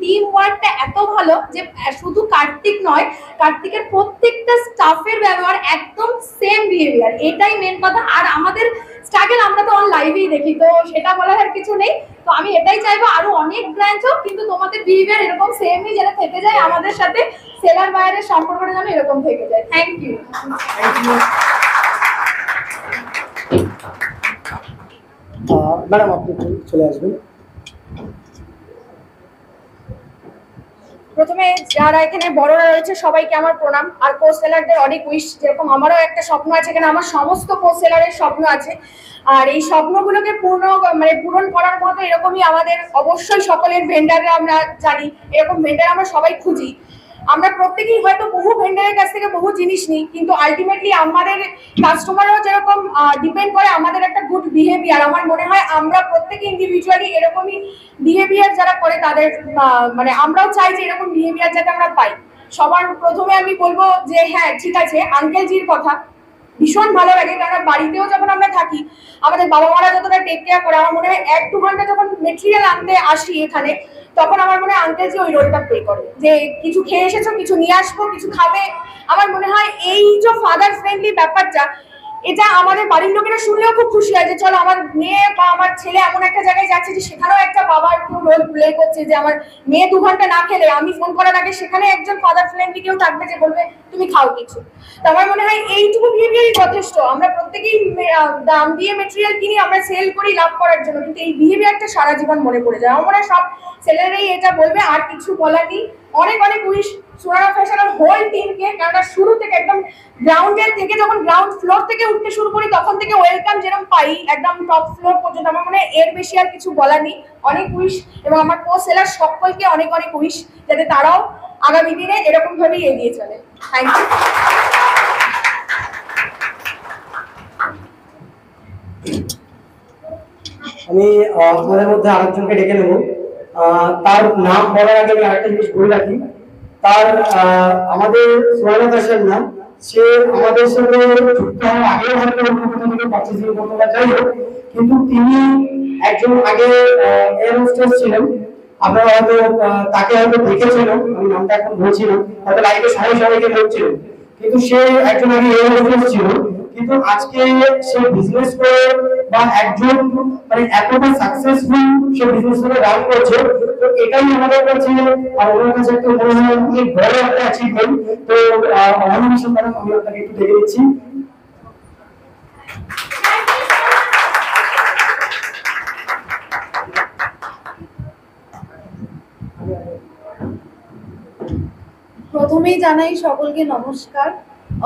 টিম ওয়ার্কটা এত ভালো যে শুধু কার্তিক নয়, কার্তিকের প্রত্যেকটা স্টাফের ব্যবহার একদম সেম বিহেভিয়ার, এটাই মেন কথা। আর আমাদের স্ট্রাগল আমরা তো অন লাইভেই দেখি, তো সেটা বলার আর কিছু নেই। তো আমি এটাই চাইবো আরো অনেক ব্রাঞ্চ হোক, কিন্তু তোমাদের বিহেভিয়ার এরকম সেমই যেন থেকে যায়, আমাদের সাথে সেলার বায়ারের সম্পর্কটা যেন এরকম থেকে যায়। Thank you. ম্যাডাম আপনি একটু চলে আসবেন। প্রথমে যারা এখানে বড়রা রয়েছে সবাইকে আমার প্রণাম, আর কো সেলারদের অনেক উইশ। যেরকম আমারও একটা স্বপ্ন আছে, এখানে আমার সমস্ত কো সেলারের স্বপ্ন আছে, আর এই স্বপ্নগুলোকে পূরণ করার মতো এরকমই আমাদের অবশ্যই সকলের ভেন্ডাররা আমরা জানি, এরকম ভেন্ডার আমরা সবাই খুঁজি। আমরা প্রত্যেকেই হয়তো বহু ভেন্ডারের কাছ থেকে বহু জিনিস নিই, কিন্তু আলটিমেটলি আমাদের কাস্টমারও যেরকম ডিপেন্ড করে আমাদের একটা গুড বিহেভিয়ার। আমার মনে হয় আমরা প্রত্যেকে ইন্ডিভিজুয়ালি এরকমই বিহেভিয়ার যারা করে তাদের আমরাও চাই যে এরকম বিহেভিয়ার যাতে আমরা পাই। সবার প্রথমে আমি বলবো যে হ্যাঁ ঠিক আছে, আঙ্কেলজির কথা ভীষণ ভালো লাগে, কারণ বাড়িতেও যখন আমরা থাকি আমাদের বাবা মারা যতটা টেক কেয়ার করে, আমার মনে হয় 1-2 ঘন্টা যখন মেটেরিয়াল আনতে আসি এখানে, তখন আমার মনে হয় আঙ্কেল জি ওই রোলটা প্লে করে, যে কিছু খেয়ে এসেছো, কিছু নিয়ে আসবো, কিছু খাবে। আমার মনে হয় এই যে ফাদার ফ্রেন্ডলি ব্যাপারটা, এটা আমাদের বাড়ির লোকেরা শুনলেও খুব খুশি হয় যে চলো আমার মেয়ে বা আমার ছেলে এমন একটা জায়গায় যাচ্ছে যে সেখানেও একটা বাবার রোল প্লে করছে, যে আমার মেয়ে 2 ঘন্টা না খেলে আমি ফোন করার আগে সেখানে একজন ফাদার ফ্রেন্ডলি কেউ থাকবে যে বলবে তুমি খাও কিছু। তো আমার মনে হয় এইটুকু বিহেভিয়ারই যথেষ্ট। আমরা প্রত্যেকেই দাম দিয়ে মেটেরিয়াল কিনি, আমরা সেল করি লাভ করার জন্য, কিন্তু এই বিহেভিয়ারটা সারা জীবন মনে পড়ে যায়। আমার মনে হয় সব ছেলেরাই এটা বলবে, আর কিছু বলার নেই। অনেক অনেক উইশ সুরানা ফ্যাশনের হোল টিমকে, কারণ শুরু থেকে একদম গ্রাউন্ডের থেকে, যখন গ্রাউন্ড ফ্লোর থেকে উঠতে শুরু করি তখন থেকে ওয়েলকাম যেরকম পাই একদম টপ ফ্লোর পর্যন্ত, আমার মনে হয় এর বেশি আর কিছু বলার নেই। অনেক উইশ, এবং আমার কো সেলার সকলকে অনেক অনেক উইশ, যাতে তারাও আগামী দিনে এরকম ভাবেই এগিয়ে চলে। Thank you. আমি আপনাদের মধ্যে আরেকজনকে ডেকে নেব। তার নাম বলার আগে আমি আরেকটা জিনিস বলে রাখি, তার আমাদের সুরানা ফ্যাশন নাম, সে আমাদের সাথে যুক্ত হওয়ার আগে হয়তো অন্য কোথাও থেকে পারচেজিং করতে পারে, যাই হোক, কিন্তু তিনি একজন আগে এয়ার হোস্টেস ছিলেন। আপনারা হয়তো তাকে হয়তো দেখেছেন, আমি নামটা এখন বলছি না, হয়তো লাইভে সবাইকে বলছিলেন, কিন্তু সে একজন আগে এয়ার হোস্টেস ছিল, কিন্তু আজকে সে বিজনেস করে বা একজন এতটা সাকসেসফুল সে বিজনেস করে রান করছে। তো এটাই আমাদের কাছে আর ওনার কাছে একটা মনে হয় অনেক বড় একটা অ্যাচিভমেন্ট। তো অনিমেষণ ম্যাডাম, আমি আপনাকে একটু দেখে দিচ্ছি। প্রথমেই জানাই সকলকে নমস্কার।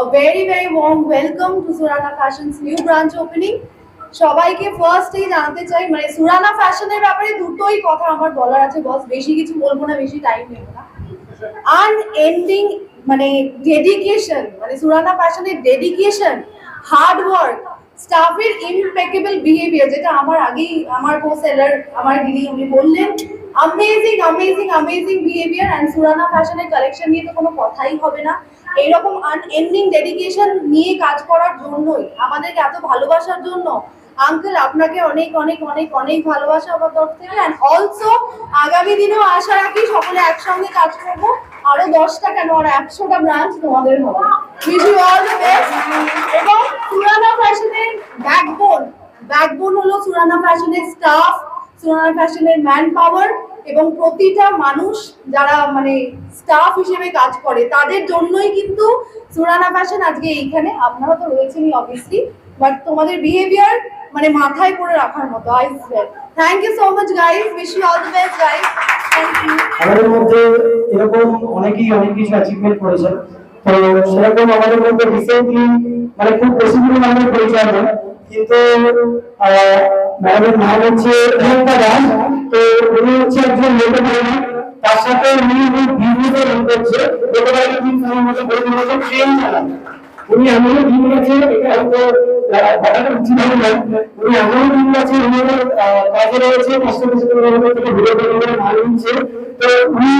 A very very warm welcome to Surana Fashion's new branch opening. সবাইকে ফার্স্টেই জানতে চাই, সুরানা ফ্যাশনের ব্যাপারে দুটোই কথা আমার বলার আছে বস, বেশি কিছু বলবো না, বেশি টাইম নেব না। আনএন্ডিং ডেডিকেশন, সুরানা ফ্যাশনের ডেডিকেশন, হার্ড ওয়ার্ক, স্টাফের ইমপেকেবল বিহেভিয়ার, যেটা আমার আগেই আমার কো সেলার আমার দিদি উনি বললেন, amazing amazing amazing behaviour. And Surana ফ্যাশনের কালেকশন নিয়ে তো কোনো কথাই হবে না। এইরকম আনএন্ডিং ডেডিকেশন নিয়ে কাজ করার জন্যই, আমাদেরকে এত ভালোবাসার জন্য আঙ্কেল আপনাকে অনেক অনেক অনেক অনেক ভালোবাসা আমার তরফ থেকে। অ্যান্ড অলসো আগামী দিনেও আশা রাখি সকলে একসঙ্গে কাজ করবো, আরো 10টা কেন আর 100টা ব্রাঞ্চ তোমাদের হবে। Wish you all the best. এবং সুরানা ফ্যাশনের ব্যাকবোন হলো সুরানা ফ্যাশনের স্টাফ, সুরানা ফ্যাশনের ম্যান পাওয়ার, এবং প্রতিটা মানুষ যারা স্টাফ হিসেবে কাজ করে তাদের জন্যই কিন্তু সুরানা ফ্যাশন আজকে এইখানে। আপনারা তো রয়েছেনই অবভিয়াসলি, বাট তোমাদের বিহেভিয়ার মাথায় করে রাখার মতো। I swear. Thank you so much guys, wish you all the best guys. Thank you. আমাদের মধ্যে এরকম অনেকেই অনেক কিছু অ্যাচিভমেন্ট করেছেন, তো সেরকম আমাদের মধ্যে রিসেন্টলি খুব বেশি দিন আমাদের পরিচয় না, কিন্তু ম্যাডামের নাম হচ্ছে প্রিয়াঙ্কা দাস। তো উনি হচ্ছে একজন লোকাল, তার সাথে উনি ভিডিওতে রান করছে লোকাল টিম, আমার মতো বলে দিয়েছেন ট্রেন চালান। উনি এমনও দিন গেছে, এটা হয়তো বলাটা উচিত হবে না। উনি এমন দিন আছে, উনি কাজে রয়েছে, কষ্ট করে থেকে ভিডিও করে ভালো নিচ্ছে। তো উনি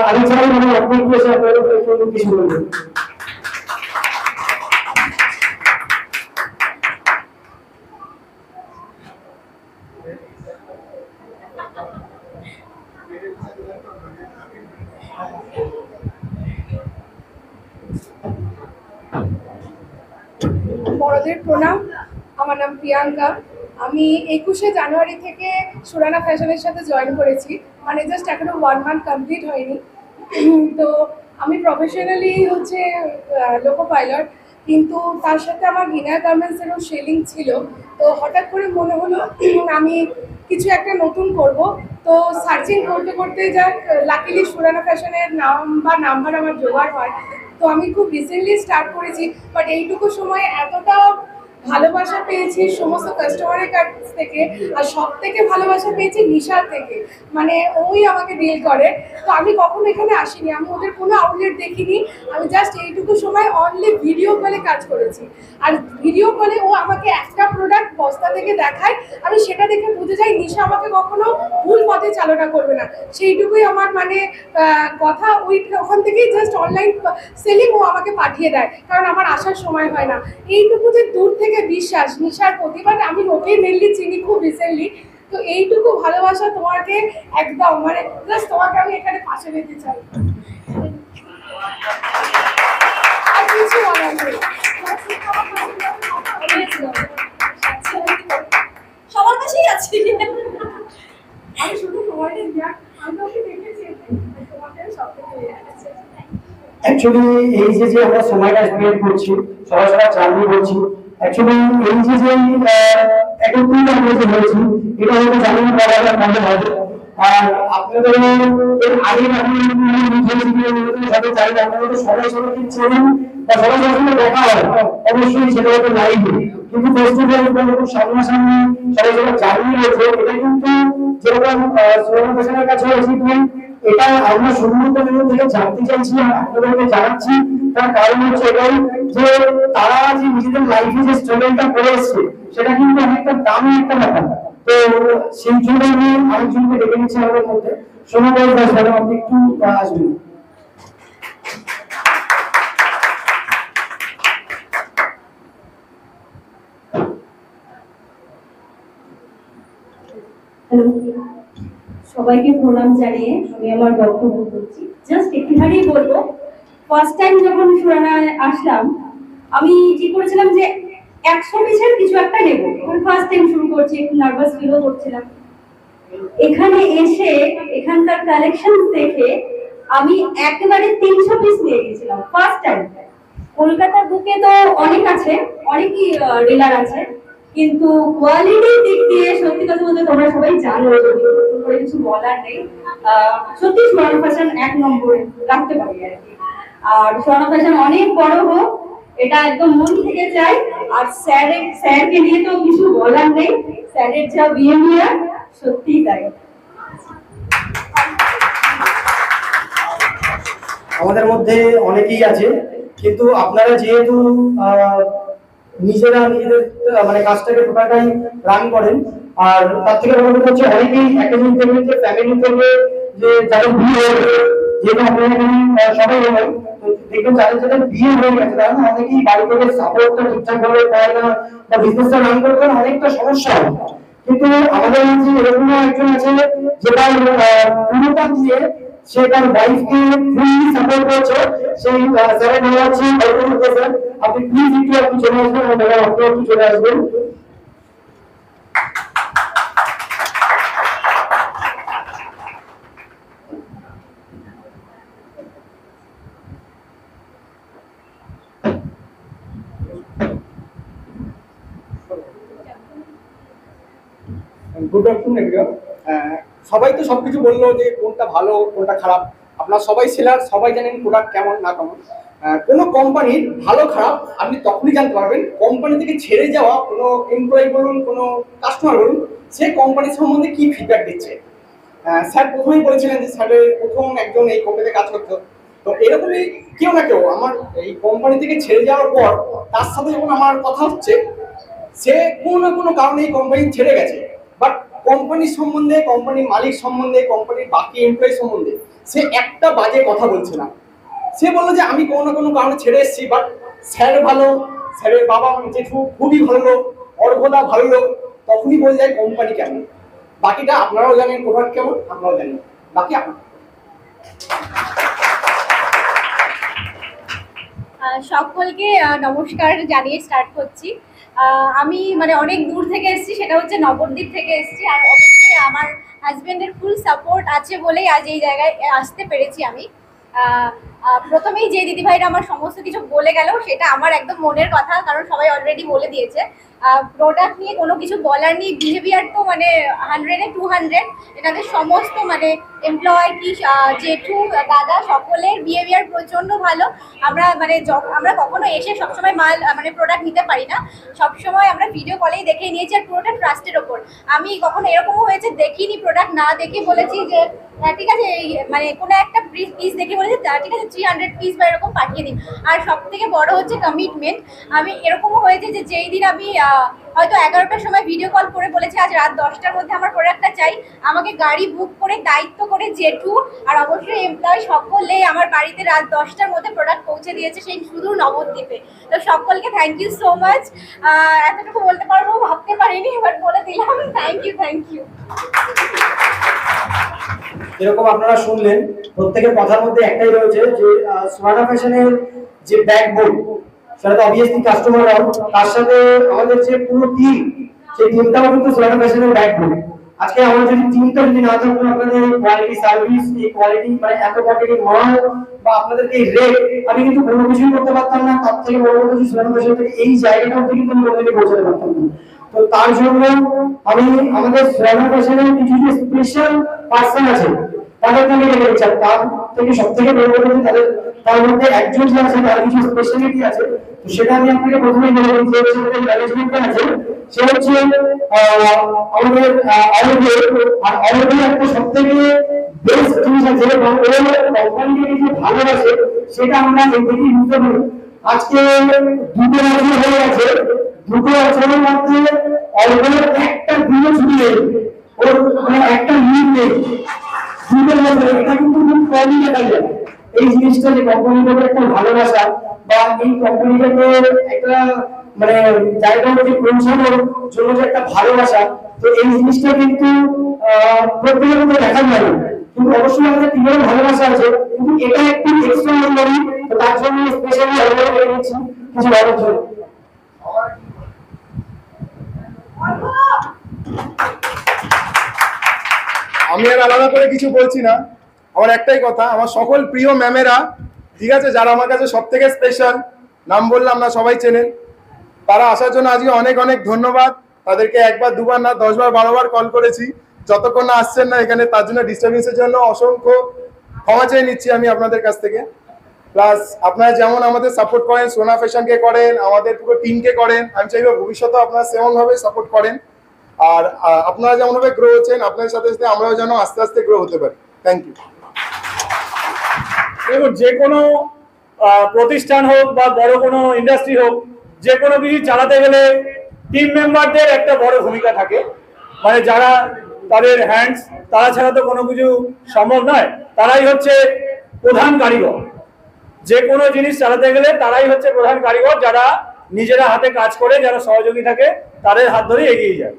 আমি চাই মানে আপনি এসে আপনাদের কিছু বলবেন। বড়দের প্রণাম। আমার নাম প্রিয়াঙ্কা। আমি 21শে জানুয়ারি থেকে সুরানা ফ্যাশনের সাথে জয়েন করেছি, মানে জাস্ট এখনো 1 মান্থ কমপ্লিট হয়নি। তো আমি প্রফেশনালি হচ্ছে লোকো পাইলট, কিন্তু তার সাথে আমার ইনার গার্মেন্টসেরও সেলিং ছিল। তো হঠাৎ করে মনে হলো আমি কিছু একটা নতুন করব। তো সার্চিং করতে করতে যাক লাকিলি সুরানা ফ্যাশনের নাম্বার আমার জোগাড় হয়। তো আমি খুব রিসেন্টলি স্টার্ট করেছি, বাট এইটুকু সময় এতটা ভালোবাসা পেয়েছি সমস্ত কাস্টমারের কাছ থেকে, আর সব থেকে ভালোবাসা পেয়েছি নিশার থেকে। মানে ওই আমাকে ডিল করে। তো আমি কখনো এখানে আসিনি, আমি ওদের কোনো আউটলেট দেখিনি। আমি জাস্ট এইটুকু সময় অনলি ভিডিও কলে কাজ করেছি। আর ভিডিও কলে ও আমাকে একটা প্রোডাক্ট বস্তা থেকে দেখায়, আমি সেটা দেখে বুঝে যাই নিশা আমাকে কখনো ভুল পথে চালনা করবে না। সেইটুকুই আমার মানে কথা। ওখান থেকেই জাস্ট অনলাইন সেলিং ও আমাকে পাঠিয়ে দেয়, কারণ আমার আসার সময় হয় না। এইটুকু যে দূর থেকে বিশ্বাস নিশার প্রতিবাদ, আমি ওকে মেনলি চিনি খুব রিসেন্টলি। তো এইটুকু ভালোবাসা তোমাকে একদম মানে জাস্ট তোমাকে আমি এখানে পাশে পেতে চাই, আর কিছু বলার নেই। সবার কাছেই আছি। আমি শুধু তোমাকে আমি ওকে দেখেছি, তোমাকে সব থেকে গেছে। অ্যাকচুয়ালি এই যে আমরা সময়টা স্পেন্ড করছি, সবাই জার্নি করছি, অ্যাকচুয়ালি এই যে একত্রিত আমরা যে হয়েছি, এটা হয়তো জানি না বলাটা মনে হবে। আর আপনাদের এর আগে সাথে চাই আপনারা তো সবাই সবাইকে চেনেন বা সবাই সবাই দেখা হয়, অবশ্যই সেটা হয়তো লাইভে, কিন্তু ফেস্টিভ্যাল খুব সামনাসামনি সবাই সবাই জার্নি রয়েছে। এটা কিন্তু যেরকম সুরানা ফ্যাশনের কাছে অ্যাচিভমেন্ট, এটা আমরা শুরুতে থেকে জানতে চাইছি আর আপনাদেরকে জানাচ্ছি। তার কারণ হচ্ছে এটাই যে তারা যে নিজেদের লাইফে যে স্ট্রাগলটা করে এসছে, সেটা কিন্তু অনেকটা দামি একটা ব্যাপার। তো সেই জন্য আমি আরেকজনকে ডেকে নিচ্ছি আমাদের মধ্যে, সোনাবাই দাস ম্যাডাম, আপনি একটু আসবেন। সবাইকে প্রণাম জানিয়ে আমি আমার বক্তব্য করছি। জাস্ট একটুখানি বলবো, ফার্স্ট টাইম যখন সুরানায় আসলাম আমি ঠিক করেছিলাম যে 100 পিসের কিছু একটা নেবো। ফার্স্ট টাইম শুরু করছি, একটু নার্ভাস ফিলও করছিলাম। এখানে এসে এখানকার কালেকশন দেখে আমি একেবারে 300 পিস নিয়ে গেছিলাম ফার্স্ট টাইম। কলকাতার বুকে তো অনেক আছে, অনেকই ডিলার আছে, কিন্তু কোয়ালিটির দিক দিয়ে সত্যি কথা বলতে তোমরা সবাই জানো, নতুন করে কিছু বলার নেই। সত্যি সুরানা ফ্যাশন 1 নম্বরে রাখতে পারি আর কি। আর সুরানা ফ্যাশন অনেক বড় হোক, এটা একদম মন থেকে চাই। আর স্যারকে নিয়ে তো কিছু বলার নেই, স্যারের যা বিহেভিয়ার সত্যিই তাই। আমাদের মধ্যে অনেকেই আছে, কিন্তু আপনারা যেহেতু নিজেরা নিজেদের মানে কাজটাকে টোটালটাই রান করেন, আর তার থেকে বড় কথা হচ্ছে অনেকেই একাডেমিক থেকে ফ্যামিলি থেকে যে যারা বিয়ে হয়ে গেছে, যেহেতু আপনারা এখানে সবাই হলেন, দেখবেন যাদের বিয়ে হয়ে গেছে তারা অনেকেই বাড়ি থেকে সাপোর্টটা ঠিকঠাক ভাবে পায় না, বা বিজনেসটা রান করতে অনেকটা সমস্যা হয়। কিন্তু আমাদের মধ্যে এরকম একজন আছে যেটা পুরোটা দিয়ে সে তার ওয়াইফকে ফুললি সাপোর্ট করছে। সেই স্যারের নাম হচ্ছে স্যার, আপনি প্লিজ একটু চলে আসবেন, ম্যাডাম আপনি একটু চলে আসবেন। Good afternoon everyone. সবাই তো সবকিছু বললো যে কোনটা ভালো কোনটা খারাপ, আপনারা সবাই সেলার, সবাই জানেন প্রোডাক্ট কেমন না কেমন। কোনো কোম্পানির ভালো খারাপ আপনি তখনই জানতে পারবেন কোম্পানি থেকে ছেড়ে যাওয়া কোনো এমপ্লয়ি বলুন, কোনো কাস্টমার বলুন, সে কোম্পানির সম্বন্ধে কি ফিডব্যাক দিচ্ছে। স্যার প্রথমেই বলেছিলেন যে স্যারের প্রথম একজন এই কোম্পানিতে কাজ করতো, তো তো এরকমই কেউ না কেউ আমার এই কোম্পানি থেকে ছেড়ে যাওয়ার পর তার সাথে যখন আমার কথা হচ্ছে, সে কোনো না কোনো কারণে এই কোম্পানি ছেড়ে গেছে, বাট কোম্পানির সম্বন্ধে, কোম্পানির মালিক সম্বন্ধে, কোম্পানির বাকি এমপ্লয়ি সম্বন্ধে সে একটা বাজে কথা বলছে না। সে বললো যে আমি কোনো না কোনো কারণে ছেড়ে এসেছি, বাট স্যার ভালো, স্যারের বাবা জেঠু খুবই ভালো লোক, অর্ঘদা ভালো লোক, তখনই বলে যায় কোম্পানি কেমন। বাকিটা আপনারাও জানেন প্রোডাক্ট কেমন, আপনারাও জানেন, বাকি আপনার। সকলকে নমস্কার জানিয়ে স্টার্ট করছি। আমি মানে অনেক দূর থেকে এসেছি, সেটা হচ্ছে নবদ্বীপ থেকে এসেছি। আর অবশ্যই আমার হাজবেন্ডের ফুল সাপোর্ট আছে বলেই আজ এই জায়গায় আসতে পেরেছি আমি। প্রথমেই যে দিদিভাইরা আমার সমস্ত কিছু বলে গেল সেটা আমার একদম মনের কথা, কারণ সবাই অলরেডি বলে দিয়েছে। প্রোডাক্ট নিয়ে কোনো কিছু বলার নেই, বিহেভিয়ার তো মানে 100-এ 200। এনাদের সমস্ত মানে এমপ্লয় কি জেঠু দাদা সকলের বিহেভিয়ার প্রচণ্ড ভালো। আমরা মানে আমরা কখনো এসে সবসময় মাল মানে প্রোডাক্ট নিতে পারি না, সবসময় আমরা ভিডিও কলেই দেখে নিয়েছি, আর পুরোটা ট্রাস্টের ওপর। আমি কখনো এরকমও হয়েছে দেখিনি, প্রোডাক্ট না দেখে বলেছি যে ঠিক আছে এই মানে কোনো একটা পিস দেখে বলেছি ঠিক আছে 300 পিস বা এরকম পাঠিয়ে দিন। আর সব থেকে বড় হচ্ছে কমিটমেন্ট। আমি এরকমও হয়েছে যে যেই দিন আমি হয়তো 11টার সময় ভিডিও কল করে বলেছি আজ রাত 10টার মধ্যে আমার প্রোডাক্টটা চাই, আমাকে গাড়ি বুক করে দায়িত্ব করে জেঠু আর অবশ্যই এমপ্লয় সকলে আমার বাড়িতে রাত 10টার মধ্যে প্রোডাক্ট পৌঁছে দিয়েছে, সেই সুদূর নবদ্বীপে। তো সকলকে থ্যাংক ইউ সো মাচ। এতটুকু বলতে পারবো ভাবতে পারিনি, এবার বলে দিলাম। Thank you. এরকম আপনারা শুনলেন, প্রত্যেকের কথার মধ্যে একটাই রয়েছে যে সুরানা ফ্যাশনের যে ব্যাকবোন, সেটা তো অবভিয়াসলি কাস্টমাররাও, তার সাথে আমাদের যে পুরো টিম, সেই টিমটাও কিন্তু সুরানা ফ্যাশনের ব্যাকবোন। আজকে আমাদের যদি টিমটা যদি না থাকতো, আপনাদের কোয়ালিটি সার্ভিস, এই কোয়ালিটি মানে এত কোয়ালিটি মাল বা আপনাদেরকে এই রেট, আমি কিন্তু কোনো কিছুই করতে পারতাম না। তার থেকে বড় কথা সুরানা ফ্যাশন থেকে এই জায়গাটাও কিন্তু আমি আপনাদেরকে পৌঁছাতে পারতাম না। তো তার জন্য আমি আমাদের সুরানা ফ্যাশনের কিছু যে স্পেশাল পার্সন আছে তাদেরকে আমি রেখে দিচ্ছি। তার থেকে সব থেকে বড় কথা তাদের তার মধ্যে একজন যে আছে তার কিছু স্পেশালিটি আছে, তো সেটা আমি আপনাকে প্রথমেই বলে দিই। যে আমাদের ম্যানেজমেন্টটা আছে সে হচ্ছে আমাদের আমাদের একটা সব থেকে বেস্ট জিনিস আছে, কোম্পানিকে যে ভালোবাসে সেটা আমরা এই থেকে বুঝতে পারি। আজকে 2 বছর হয়ে গেছে, 2 বছরের মধ্যে অলরেডি একটা দিনও ছুটি নেই, ওর মানে একটা মিনিট নেই। 2 বছর এটা কিন্তু খুব কমই দেখা যায়। এই জিনিসটা যে কোম্পানিটাকে একটা ভালোবাসা বা এই কোম্পানিটাকে একটা মানে জায়গার মধ্যে পৌঁছানোর জন্য যে একটা ভালোবাসা, তো এই জিনিসটা কিন্তু প্রত্যেকের মধ্যে দেখা যায় না। কিন্তু অবশ্যই আমাদের টিমের ভালোবাসা আছে, কিন্তু এটা একটু এক্সট্রা অর্ডিনারি। তো তার জন্য স্পেশালি আমরা করে নিচ্ছি কিছু বলার জন্য। আমি আর আলাদা করে কিছু বলছি না, আমার একটাই কথা, আমার সকল প্রিয় ম্যামেরা, ঠিক আছে, যারা আমার কাছে সব থেকে স্পেশাল, নাম বললাম না সবাই চেনেন, তারা আসার জন্য আজকে অনেক অনেক ধন্যবাদ। তাদেরকে একবার দুবার না 10 বার 12 বার কল করেছি, যতক্ষণ না আসছেন না এখানে, তার জন্য ডিস্টার্বেন্সের জন্য অসংখ্য ক্ষমা চেয়ে নিচ্ছি আমি আপনাদের কাছ থেকে। প্লাস আপনারা যেমন আমাদের সাপোর্ট করেন, সোনা ফ্যাশনকে করেন, আমাদের পুরো টিমকে করেন, আমি চাইবো ভবিষ্যতে আপনারা সেমনভাবে সাপোর্ট করেন। আর আপনারা যেমনভাবে গ্রো হচ্ছেন, আপনাদের সাথে সাথে আমরাও যেন আস্তে আস্তে গ্রো হতে পারি। Thank you. দেখুন, যে কোনো প্রতিষ্ঠান হোক বা বড় কোনো ইন্ডাস্ট্রি হোক, যে কোনো কিছু চালাতে গেলে টিম মেম্বারদের একটা বড় ভূমিকা থাকে। মানে যারা তাদের হ্যান্ডস, তারা ছাড়া তো কোনো কিছু সম্ভব নয়। তারাই হচ্ছে প্রধান কারিগর। যে কোনো জিনিস চালাতে গেলে তারাই হচ্ছে প্রধান কারিগর, যারা নিজেরা হাতে কাজ করে, যারা সহযোগী থাকে, তাদের হাত ধরে এগিয়ে যায়।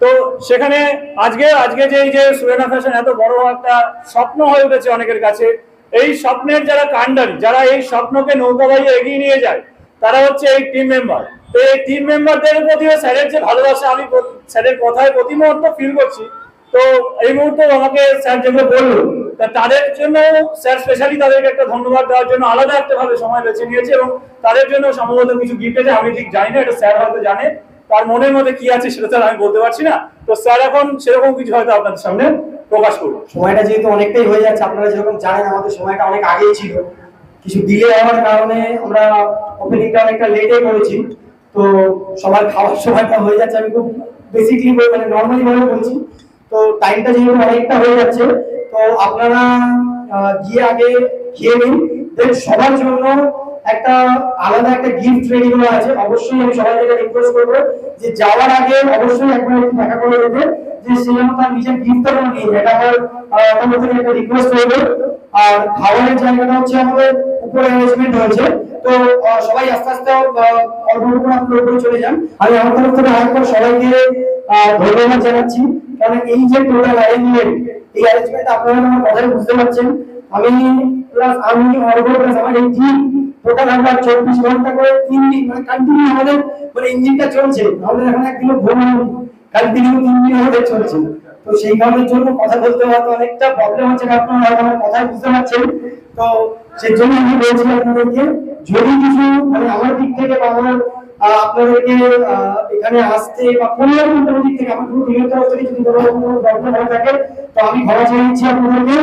তো সেখানে আজকে যে সুরেনা ফ্যাশন এত বড় একটা স্বপ্ন হয়ে উঠেছে অনেকের কাছে, এই স্বপ্নের যারা কাণ্ডারি, যারা এই স্বপ্নকে নৌকা বাইয়ে এগিয়ে নিয়ে যায়, তারা হচ্ছে এই টিম মেম্বার। তো এই টিম মেম্বারদের প্রতিও স্যারের যে ভালোবাসা, আমি স্যারের কথায় প্রতি মুহূর্ত ফিল করছি। তো এই মুহূর্তে আমাকে স্যার যেগুলো বললো, তাদের জন্য স্যার স্পেশালি তাদেরকে একটা ধন্যবাদ দেওয়ার জন্য আলাদা একটা ভাবে সময় বেছে নিয়েছে, এবং তাদের জন্য সম্ভবত কিছু গিফট আছে, আমি ঠিক জানি না, এটা স্যার হয়তো জানে, তার মনের মধ্যে কি আছে সেটা স্যার আমি বলতে পারছি না। তো স্যার এখন সেরকম কিছু হয়তো আপনাদের সামনে প্রকাশ করবো। সময়টা যেহেতু অনেকটাই হয়ে যাচ্ছে, আপনারা যেরকম জানেন আমাদের সময়টা অনেক আগেই ছিল, কিছু ডিলে হওয়ার কারণে আমরা ওপেনিংটা অনেকটা লেটে করেছি। তো সবার খাওয়ার সময়টা হয়ে যাচ্ছে, আমি খুব বেসিকলি মানে নর্মালি ভাবে বলছি। তো টাইমটা যেহেতু অনেকটা হয়ে যাচ্ছে, তো আপনারা গিয়ে আগে খেয়ে নিন, দেন সবার জন্য একটা আলাদা একটা গিফট রেডি করা আছে। অবশ্যই আমি সবাইকে রিকোয়েস্ট করবো যে যাওয়ার আগে অবশ্যই একবার একটু দেখা করে দেবে, যে সে যেন তার নিজের গিফটটা নিয়ে যায়। এটা আমার তরফ থেকে একটা রিকোয়েস্ট করবো। আর খাবারের জায়গাটা হচ্ছে আমাদের উপরে অ্যারেঞ্জমেন্ট হয়েছে, তো সবাই আস্তে আস্তে অল্প অল্প করে আপনার উপরে চলে যান। আমি আমার তরফ থেকে আরেকবার সবাইকে ধন্যবাদ জানাচ্ছি, কারণ এই যে টোটাল অ্যারেঞ্জমেন্ট, এই অ্যারেঞ্জমেন্ট আপনারা আমার কথাই বুঝতে পারছেন। আমি প্লাস আমি অর্ঘ প্লাস আমার এই টিম টোটাল আমরা 24 ঘন্টা করে 3 দিন মানে কন্টিনিউ আমাদের মানে ইঞ্জিনটা চলছে। আমাদের এখন একদিনও ঘুম নেই, কন্টিনিউ 3 দিন আমাদের চলছে। তো সেই কারণের জন্য কথা বলতে হয়তো অনেকটা প্রবলেম হচ্ছে, আপনারা হয়তো আমার কথাই বুঝতে পারছেন। তো সেই জন্য আমি বলছি আপনাদেরকে, যদি কিছু মানে আমার দিক থেকে বা আমার আপনাদেরকে এখানে আসতে বা কোনো রকম কোনো দিক থেকে আমার কোনো বিরোধিতা হচ্ছে যদি কোনো রকম কোনো প্রবলেম হয়ে থাকে, তো আমি ক্ষমা চেয়ে নিচ্ছি আপনাদেরকে।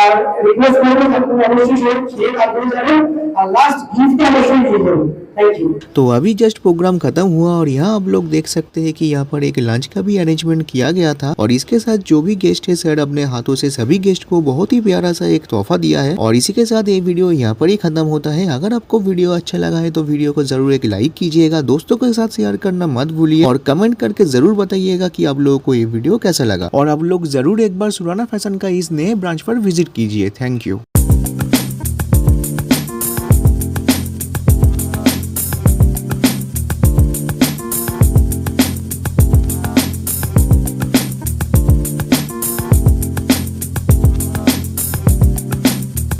আর রিকোয়েস্ট করবো আপনারা অবশ্যই সবাই খেয়ে তারপরে যাবেন, আর লাস্ট গিফট অবশ্যই দিয়ে দেবেন। Thank you. तो अभी जस्ट प्रोग्राम खत्म हुआ और यहाँ आप लोग देख सकते हैं कि यहाँ पर एक लंच का भी अरेंजमेंट किया गया था और इसके साथ जो भी गेस्ट है सर अपने हाथों से सभी गेस्ट को बहुत ही प्यारा सा एक तोहफा दिया है। और इसी के साथ ये वीडियो यहाँ पर ही खत्म होता है। अगर आपको वीडियो अच्छा लगा है तो वीडियो को जरूर एक लाइक कीजिएगा, दोस्तों के साथ शेयर करना मत भूलिए और कमेंट करके जरूर बताइएगा कि आप लोगों को ये वीडियो कैसा लगा। और आप लोग जरूर एक बार सुराना फैशन का इस नए ब्रांच पर विजिट कीजिए। Thank you.